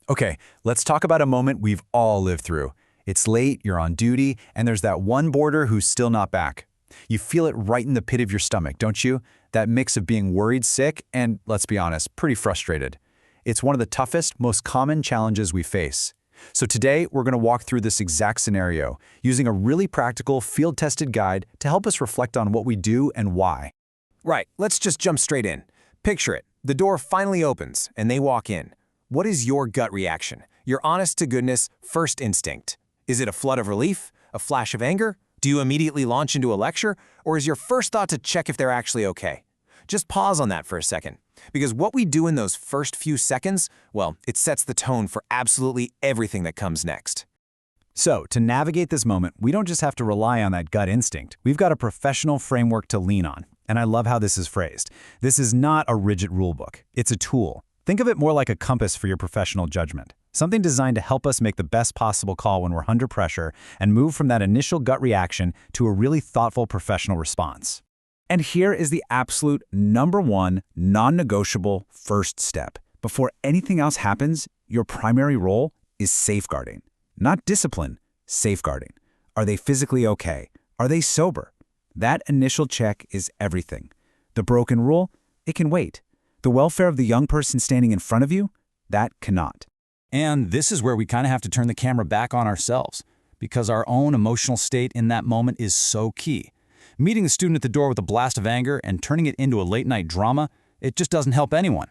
Okay, let's talk about a moment we've all lived through. It's late, you're on duty, and there's that one boarder who's still not back. You feel it right in the pit of your stomach, don't you? That mix of being worried sick and, let's be honest, pretty frustrated. It's one of the toughest, most common challenges we face. So today, we're going to walk through this exact scenario, using a really practical, field-tested guide to help us reflect on what we do and why. Right, let's just jump straight in. Picture it. The door finally opens, and they walk in. What is your gut reaction? Your honest-to-goodness first instinct? Is it a flood of relief? A flash of anger? Do you immediately launch into a lecture? Or is your first thought to check if they're actually okay? Just pause on that for a second. Because what we do in those first few seconds, well, it sets the tone for absolutely everything that comes next. So, to navigate this moment, we don't just have to rely on that gut instinct. We've got a professional framework to lean on. And I love how this is phrased. This is not a rigid rulebook. It's a tool. Think of it more like a compass for your professional judgment. Something designed to help us make the best possible call when we're under pressure and move from that initial gut reaction to a really thoughtful professional response. And here is the absolute #1 non-negotiable first step. Before anything else happens, your primary role is safeguarding. Not discipline, safeguarding. Are they physically okay? Are they sober? That initial check is everything. The broken rule, it can wait. The welfare of the young person standing in front of you, that cannot. And this is where we kind of have to turn the camera back on ourselves, because our own emotional state in that moment is so key. Meeting the student at the door with a blast of anger and turning it into a late-night drama, it just doesn't help anyone.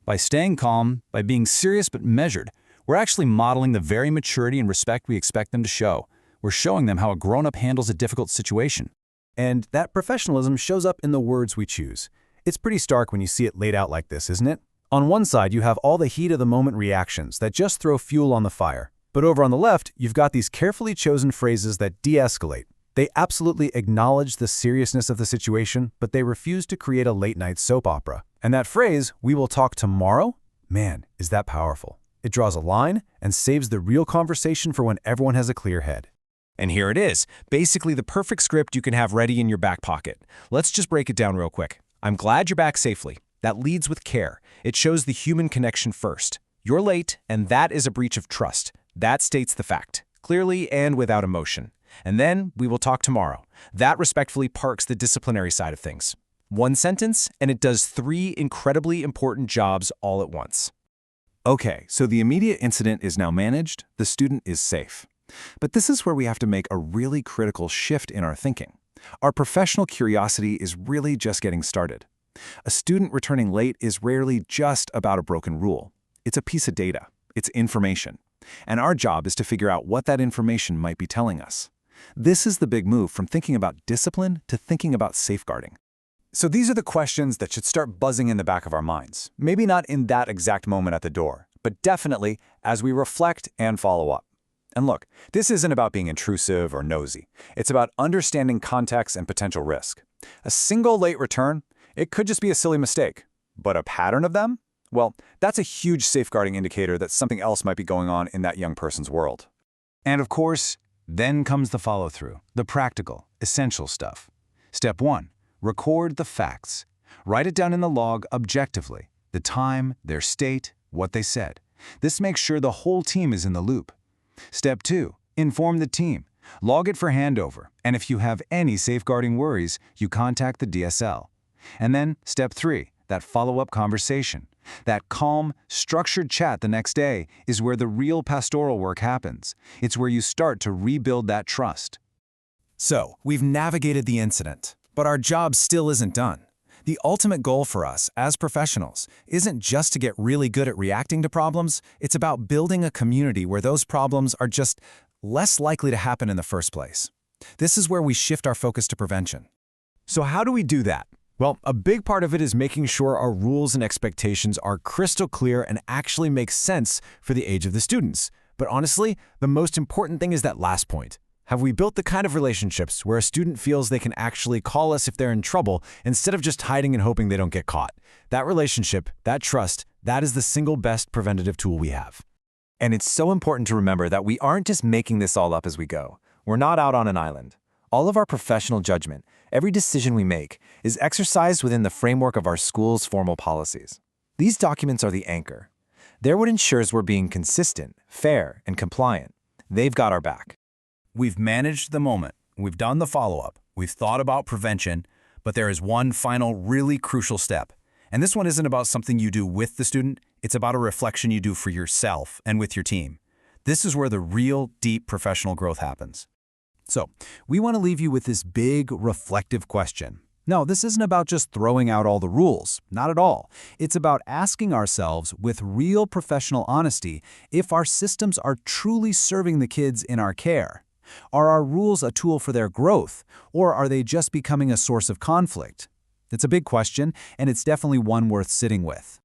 By staying calm, by being serious but measured, we're actually modeling the very maturity and respect we expect them to show. We're showing them how a grown-up handles a difficult situation. And that professionalism shows up in the words we choose. It's pretty stark when you see it laid out like this, isn't it? On one side, you have all the heat of the moment reactions that just throw fuel on the fire. But over on the left, you've got these carefully chosen phrases that de-escalate. They absolutely acknowledge the seriousness of the situation, but they refuse to create a late-night soap opera. And that phrase, "we will talk tomorrow," man, is that powerful. It draws a line and saves the real conversation for when everyone has a clear head. And here it is, basically the perfect script you can have ready in your back pocket. Let's just break it down real quick. I'm glad you're back safely. That leads with care. It shows the human connection first. You're late, and that is a breach of trust. That states the fact, clearly and without emotion. And then we will talk tomorrow. That respectfully parks the disciplinary side of things. One sentence, and it does 3 incredibly important jobs all at once. Okay, so the immediate incident is now managed, the student is safe. But this is where we have to make a really critical shift in our thinking. Our professional curiosity is really just getting started. A student returning late is rarely just about a broken rule. It's a piece of data. It's information. And our job is to figure out what that information might be telling us. This is the big move from thinking about discipline to thinking about safeguarding. So these are the questions that should start buzzing in the back of our minds. Maybe not in that exact moment at the door, but definitely as we reflect and follow up. And look, this isn't about being intrusive or nosy. It's about understanding context and potential risk. A single late return, it could just be a silly mistake. But a pattern of them? Well, that's a huge safeguarding indicator that something else might be going on in that young person's world. And of course, then comes the follow-through, the practical, essential stuff. Step 1, record the facts. Write it down in the log objectively, the time, their state, what they said. This makes sure the whole team is in the loop. Step 2, inform the team. Log it for handover, and if you have any safeguarding worries, you contact the DSL. And then Step 3, that follow-up conversation. That calm, structured chat the next day is where the real pastoral work happens. It's where you start to rebuild that trust. So, we've navigated the incident, but our job still isn't done. The ultimate goal for us, as professionals, isn't just to get really good at reacting to problems, it's about building a community where those problems are just less likely to happen in the first place. This is where we shift our focus to prevention. So how do we do that? Well, a big part of it is making sure our rules and expectations are crystal clear and actually make sense for the age of the students. But honestly, the most important thing is that last point. Have we built the kind of relationships where a student feels they can actually call us if they're in trouble instead of just hiding and hoping they don't get caught? That relationship, that trust, that is the single best preventative tool we have. And it's so important to remember that we aren't just making this all up as we go. We're not out on an island. All of our professional judgment, every decision we make, is exercised within the framework of our school's formal policies. These documents are the anchor. They're what ensures we're being consistent, fair, and compliant. They've got our back. We've managed the moment. We've done the follow-up. We've thought about prevention, but there is one final really crucial step. And this one isn't about something you do with the student. It's about a reflection you do for yourself and with your team. This is where the real, deep professional growth happens. So, we want to leave you with this big, reflective question. No, this isn't about just throwing out all the rules. Not at all. It's about asking ourselves with real professional honesty if our systems are truly serving the kids in our care. Are our rules a tool for their growth, or are they just becoming a source of conflict? It's a big question, and it's definitely one worth sitting with.